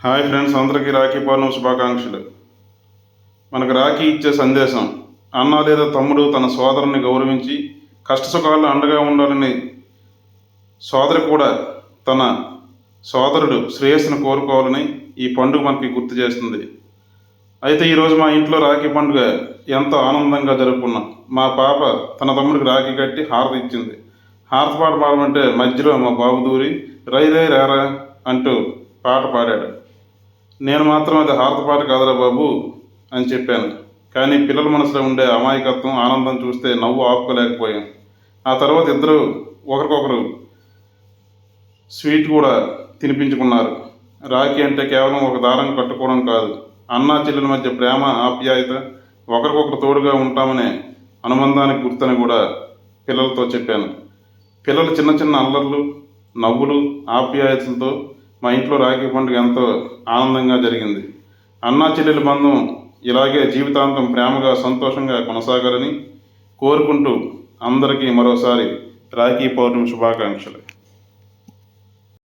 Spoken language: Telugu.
హాయ్ ఫ్రెండ్స్, అందరికీ రాఖీ పౌర్ణమి శుభాకాంక్షలు. మనకు రాఖీ ఇచ్చే సందేశం, అన్న లేదా తమ్ముడు తన సోదరుని గౌరవించి కష్టసుఖాల్లో అండగా ఉండాలని సోదరి కూడా తన సోదరుడు శ్రేయస్సును కోరుకోవాలని ఈ పండుగ మనకి గుర్తు చేస్తుంది. అయితే ఈరోజు మా ఇంట్లో రాఖీ పండుగ ఎంతో ఆనందంగా జరుపుకున్నాం. మా పాప తన తమ్ముడికి రాఖీ కట్టి హారతి ఇచ్చింది. హారతి పాట పాడమంటే మధ్యలో మా బాబు దూరి రై రై రారా అంటూ పాట పాడాడు. నేను మాత్రం అది హారతి పాట కాదురా బాబు అని చెప్పాను. కానీ పిల్లల మనసులో ఉండే అమాయకత్వం, ఆనందం చూస్తే నవ్వు ఆపుకోలేకపోయాం. ఆ తర్వాత ఇద్దరు ఒకరికొకరు స్వీట్ కూడా తినిపించుకున్నారు. రాఖీ అంటే కేవలం ఒక దారం కట్టుకోవడం కాదు, అన్నా చెల్లెల మధ్య ప్రేమ, ఆప్యాయత, ఒకరికొకరు తోడుగా ఉంటామనే అనుబంధానికి గుర్తని కూడా పిల్లలతో చెప్పాను. పిల్లలు చిన్న చిన్న అల్లర్లు, నవ్వులు, ఆప్యాయతలతో మా ఇంట్లో రాఖీ పండుగ ఎంతో ఆనందంగా జరిగింది. అన్నా చెల్లెల బంధం ఇలాగే జీవితాంతం ప్రేమగా, సంతోషంగా కొనసాగాలని కోరుకుంటూ అందరికీ మరోసారి రాఖీ పౌర్ణమి శుభాకాంక్షలు.